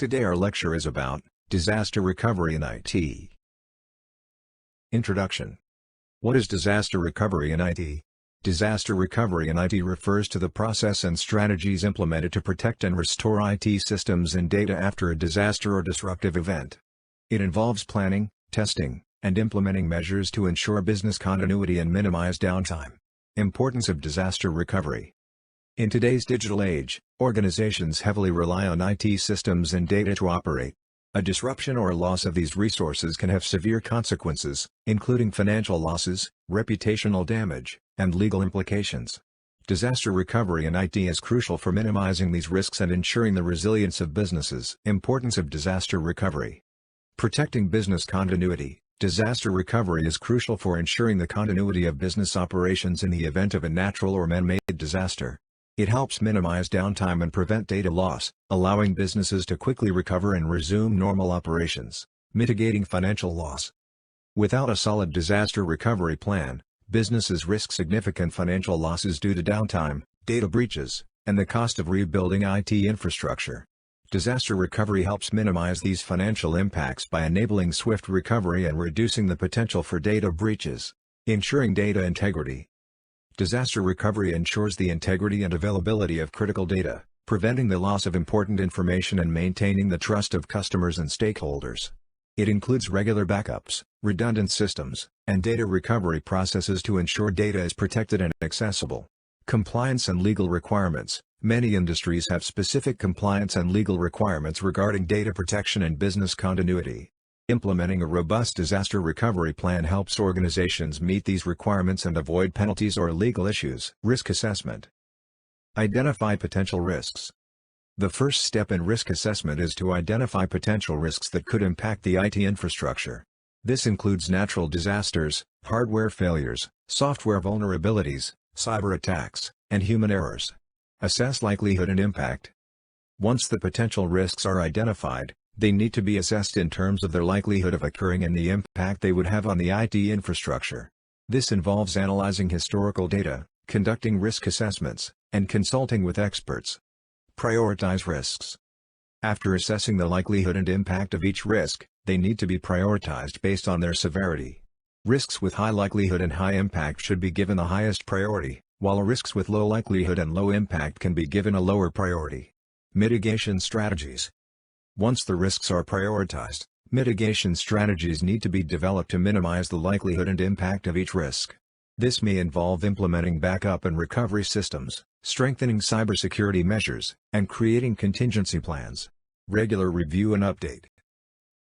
Today our lecture is about disaster recovery in IT. Introduction. What is disaster recovery in IT? Disaster recovery in IT refers to the process and strategies implemented to protect and restore IT systems and data after a disaster or disruptive event. It involves planning, testing, and implementing measures to ensure business continuity and minimize downtime. Importance of disaster recovery. In today's digital age, organizations heavily rely on IT systems and data to operate. A disruption or loss of these resources can have severe consequences, including financial losses, reputational damage, and legal implications. Disaster recovery in IT is crucial for minimizing these risks and ensuring the resilience of businesses. Importance of disaster recovery. Protecting business continuity. Disaster recovery is crucial for ensuring the continuity of business operations in the event of a natural or man-made disaster. It helps minimize downtime and prevent data loss, allowing businesses to quickly recover and resume normal operations. Mitigating financial loss. Without a solid disaster recovery plan, businesses risk significant financial losses due to downtime, data breaches, and the cost of rebuilding IT infrastructure. Disaster recovery helps minimize these financial impacts by enabling swift recovery and reducing the potential for data breaches. Ensuring data integrity. Disaster recovery ensures the integrity and availability of critical data, preventing the loss of important information and maintaining the trust of customers and stakeholders. It includes regular backups, redundant systems, and data recovery processes to ensure data is protected and accessible. Compliance and legal requirements. Many industries have specific compliance and legal requirements regarding data protection and business continuity. Implementing a robust disaster recovery plan helps organizations meet these requirements and avoid penalties or legal issues. Risk assessment. Identify potential risks. The first step in risk assessment is to identify potential risks that could impact the IT infrastructure. This includes natural disasters, hardware failures, software vulnerabilities, cyber attacks, and human errors. Assess likelihood and impact. Once the potential risks are identified, they need to be assessed in terms of their likelihood of occurring and the impact they would have on the IT infrastructure. This involves analyzing historical data, conducting risk assessments, and consulting with experts. Prioritize risks. After assessing the likelihood and impact of each risk, they need to be prioritized based on their severity. Risks with high likelihood and high impact should be given the highest priority, while risks with low likelihood and low impact can be given a lower priority. Mitigation strategies. Once the risks are prioritized, mitigation strategies need to be developed to minimize the likelihood and impact of each risk. This may involve implementing backup and recovery systems, strengthening cybersecurity measures, and creating contingency plans. Regular review and update.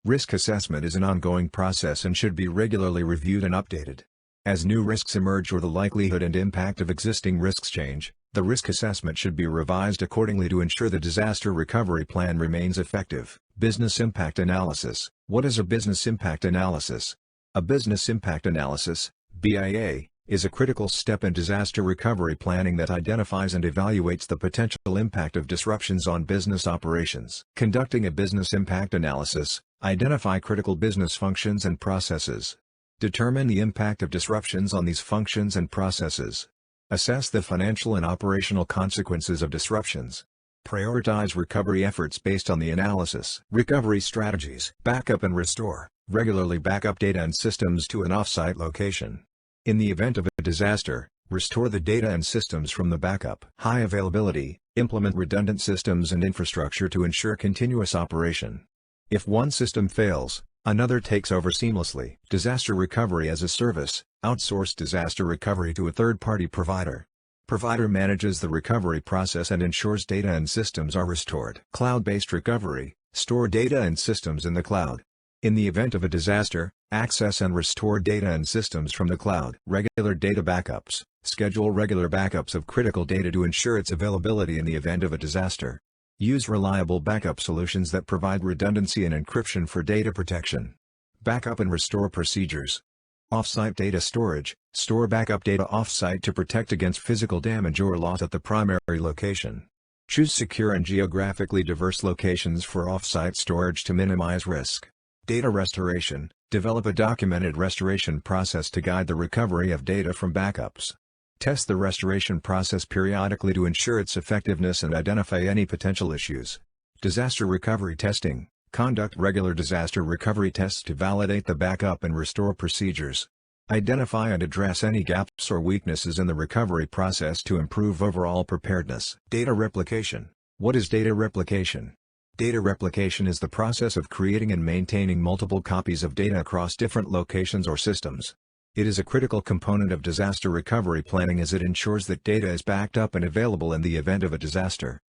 Risk assessment is an ongoing process and should be regularly reviewed and updated. As new risks emerge or the likelihood and impact of existing risks change, the risk assessment should be revised accordingly to ensure the disaster recovery plan remains effective. Business impact analysis. What is a business impact analysis? A business impact analysis, BIA, is a critical step in disaster recovery planning that identifies and evaluates the potential impact of disruptions on business operations. Conducting a business impact analysis, identify critical business functions and processes. Determine the impact of disruptions on these functions and processes. Assess the financial and operational consequences of disruptions. Prioritize recovery efforts based on the analysis. Recovery strategies. Backup and restore. Regularly backup data and systems to an off-site location. In the event of a disaster, restore the data and systems from the backup. High availability. Implement redundant systems and infrastructure to ensure continuous operation. If one system fails, another takes over seamlessly. Disaster recovery as a service. Outsource disaster recovery to a third-party provider. Provider manages the recovery process and ensures data and systems are restored. Cloud-based recovery. Store data and systems in the cloud. In the event of a disaster, access and restore data and systems from the cloud. Regular data backups. Schedule regular backups of critical data to ensure its availability in the event of a disaster. Use reliable backup solutions that provide redundancy and encryption for data protection. Backup and restore procedures. Off-site data storage. Store backup data off-site to protect against physical damage or loss at the primary location. Choose secure and geographically diverse locations for off-site storage to minimize risk. Data restoration. Develop a documented restoration process to guide the recovery of data from backups. Test the restoration process periodically to ensure its effectiveness and identify any potential issues. Disaster recovery testing. Conduct regular disaster recovery tests to validate the backup and restore procedures. Identify and address any gaps or weaknesses in the recovery process to improve overall preparedness. Data replication. What is data replication? Data replication is the process of creating and maintaining multiple copies of data across different locations or systems. It is a critical component of disaster recovery planning as it ensures that data is backed up and available in the event of a disaster.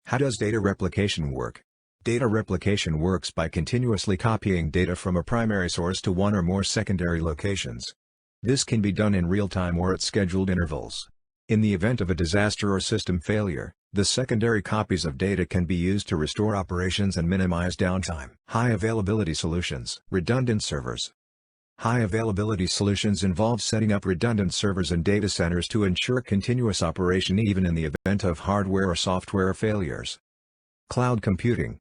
How does data replication work? Data replication works by continuously copying data from a primary source to one or more secondary locations. This can be done in real time or at scheduled intervals. In the event of a disaster or system failure, the secondary copies of data can be used to restore operations and minimize downtime. High availability solutions. Redundant servers. High availability solutions involve setting up redundant servers and data centers to ensure continuous operation even in the event of hardware or software failures. Cloud computing.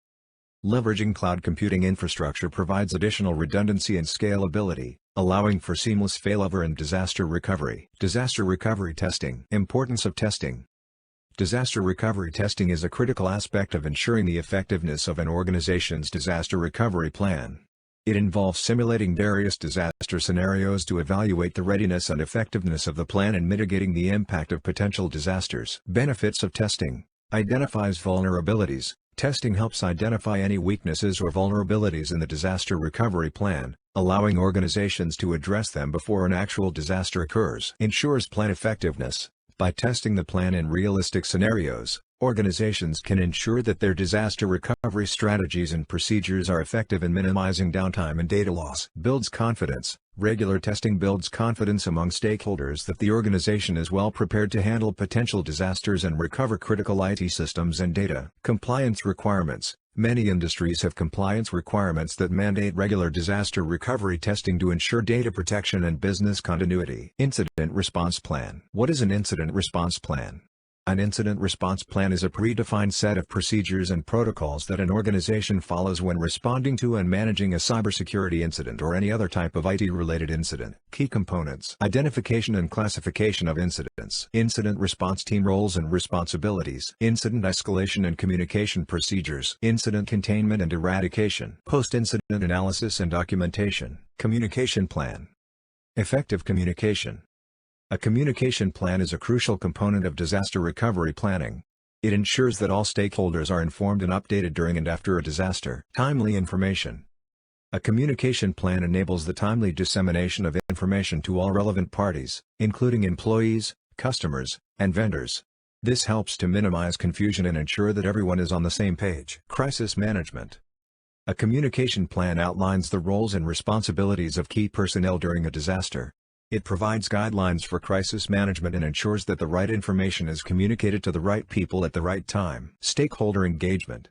Leveraging cloud computing infrastructure provides additional redundancy and scalability, allowing for seamless failover and disaster recovery. Disaster recovery testing. Importance of testing. Disaster recovery testing is a critical aspect of ensuring the effectiveness of an organization's disaster recovery plan. It involves simulating various disaster scenarios to evaluate the readiness and effectiveness of the plan and mitigating the impact of potential disasters. Benefits of testing. Identifies vulnerabilities. Testing helps identify any weaknesses or vulnerabilities in the disaster recovery plan, allowing organizations to address them before an actual disaster occurs. Ensures plan effectiveness. By testing the plan in realistic scenarios, organizations can ensure that their disaster recovery strategies and procedures are effective in minimizing downtime and data loss. Builds confidence. Regular testing builds confidence among stakeholders that the organization is well prepared to handle potential disasters and recover critical IT systems and data. Compliance requirements. Many industries have compliance requirements that mandate regular disaster recovery testing to ensure data protection and business continuity. Incident response plan. What is an incident response plan? An incident response plan is a predefined set of procedures and protocols that an organization follows when responding to and managing a cybersecurity incident or any other type of IT-related incident. Key components. Identification and classification of incidents. Incident response team roles and responsibilities. Incident escalation and communication procedures. Incident containment and eradication. Post-incident analysis and documentation. Communication plan. Effective communication. A communication plan is a crucial component of disaster recovery planning. It ensures that all stakeholders are informed and updated during and after a disaster. Timely information. A communication plan enables the timely dissemination of information to all relevant parties, including employees, customers, and vendors. This helps to minimize confusion and ensure that everyone is on the same page. Crisis management. A communication plan outlines the roles and responsibilities of key personnel during a disaster. It provides guidelines for crisis management and ensures that the right information is communicated to the right people at the right time. Stakeholder engagement.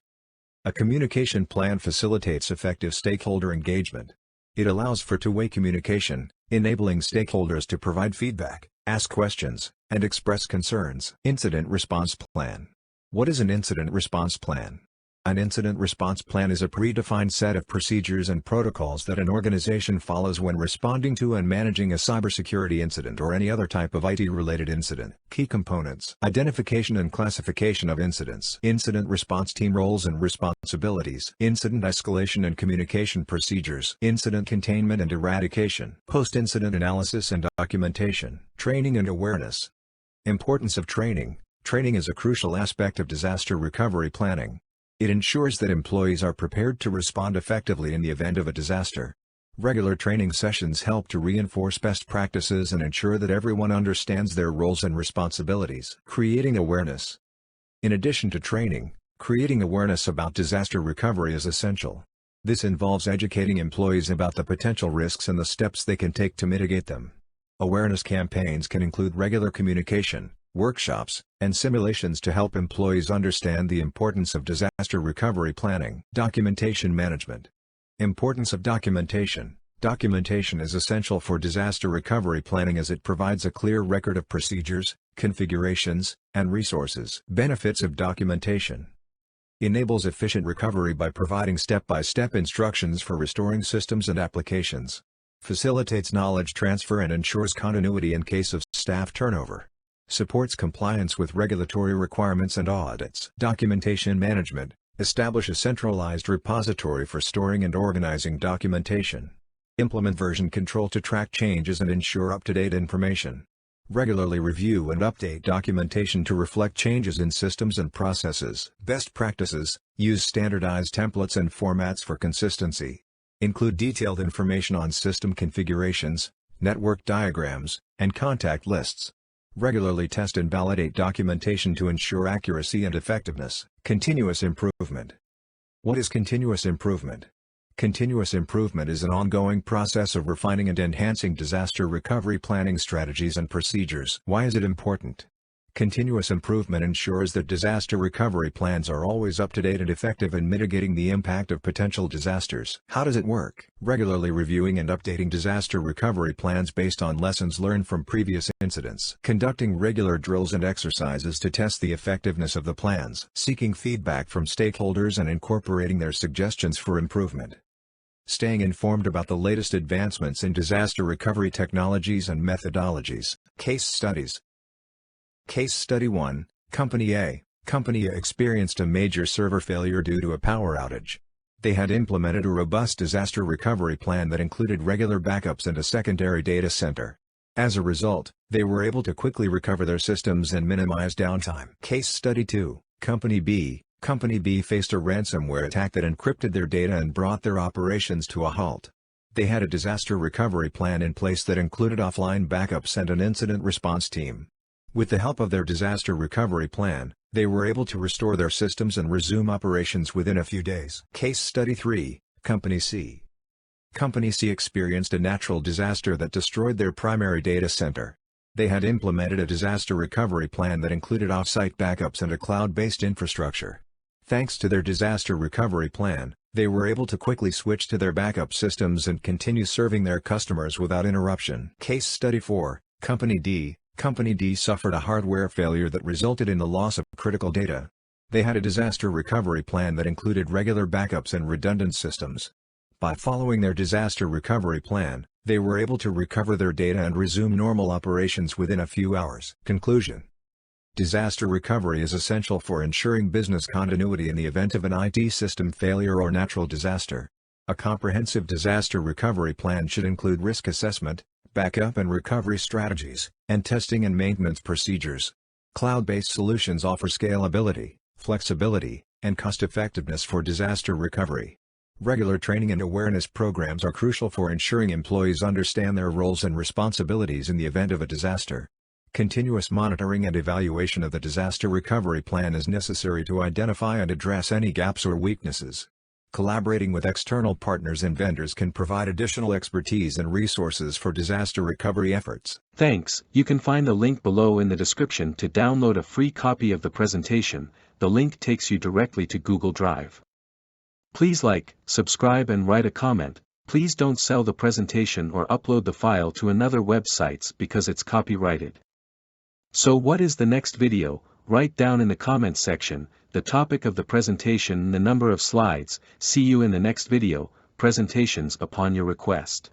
A communication plan facilitates effective stakeholder engagement. It allows for two-way communication, enabling stakeholders to provide feedback, ask questions, and express concerns. Incident response plan. What is an incident response plan? An incident response plan is a predefined set of procedures and protocols that an organization follows when responding to and managing a cybersecurity incident or any other type of IT-related incident. Key components. Identification and classification of incidents. Incident response team roles and responsibilities. Incident escalation and communication procedures. Incident containment and eradication. Post-incident analysis and documentation. Training and awareness. Importance of training. Training is a crucial aspect of disaster recovery planning. It ensures that employees are prepared to respond effectively in the event of a disaster. Regular training sessions help to reinforce best practices and ensure that everyone understands their roles and responsibilities. Creating awareness. In addition to training, creating awareness about disaster recovery is essential. This involves educating employees about the potential risks and the steps they can take to mitigate them. Awareness campaigns can include regular communication, workshops, and simulations to help employees understand the importance of disaster recovery planning. Documentation management. Importance of documentation. Documentation is essential for disaster recovery planning as it provides a clear record of procedures, configurations, and resources. Benefits of documentation. Enables efficient recovery by providing step-by-step instructions for restoring systems and applications. Facilitates knowledge transfer and ensures continuity in case of staff turnover. Supports compliance with regulatory requirements and audits. Documentation management. Establish a centralized repository for storing and organizing documentation. Implement version control to track changes and ensure up-to-date information. Regularly review and update documentation to reflect changes in systems and processes. Best practices: use standardized templates and formats for consistency. Include detailed information on system configurations, network diagrams, and contact lists. Regularly test and validate documentation to ensure accuracy and effectiveness. Continuous improvement. What is continuous improvement? Continuous improvement is an ongoing process of refining and enhancing disaster recovery planning strategies and procedures. Why is it important? Continuous improvement ensures that disaster recovery plans are always up to date and effective in mitigating the impact of potential disasters. How does it work? Regularly reviewing and updating disaster recovery plans based on lessons learned from previous incidents. Conducting regular drills and exercises to test the effectiveness of the plans. Seeking feedback from stakeholders and incorporating their suggestions for improvement. Staying informed about the latest advancements in disaster recovery technologies and methodologies. Case studies. Case Study 1, Company A. Company A experienced a major server failure due to a power outage. They had implemented a robust disaster recovery plan that included regular backups and a secondary data center. As a result, they were able to quickly recover their systems and minimize downtime. Case Study 2, Company B. Company B faced a ransomware attack that encrypted their data and brought their operations to a halt. They had a disaster recovery plan in place that included offline backups and an incident response team. With the help of their disaster recovery plan, they were able to restore their systems and resume operations within a few days. Case Study 3, Company C. Company C experienced a natural disaster that destroyed their primary data center. They had implemented a disaster recovery plan that included off-site backups and a cloud-based infrastructure. Thanks to their disaster recovery plan, they were able to quickly switch to their backup systems and continue serving their customers without interruption. Case Study 4, Company D. Company D suffered a hardware failure that resulted in the loss of critical data. They had a disaster recovery plan that included regular backups and redundant systems. By following their disaster recovery plan, they were able to recover their data and resume normal operations within a few hours. Conclusion: disaster recovery is essential for ensuring business continuity in the event of an IT system failure or natural disaster. A comprehensive disaster recovery plan should include risk assessment, backup and recovery strategies, and testing and maintenance procedures. Cloud-based solutions offer scalability, flexibility, and cost-effectiveness for disaster recovery. Regular training and awareness programs are crucial for ensuring employees understand their roles and responsibilities in the event of a disaster. Continuous monitoring and evaluation of the disaster recovery plan is necessary to identify and address any gaps or weaknesses. Collaborating with external partners and vendors can provide additional expertise and resources for disaster recovery efforts. Thanks. You can find the link below in the description to download a free copy of the presentation. The link takes you directly to Google Drive. Please like, subscribe and write a comment. Please don't sell the presentation or upload the file to another websites because it's copyrighted. So what is the next video? Write down in the comments section the topic of the presentation and the number of slides. See you in the next video, presentations upon your request.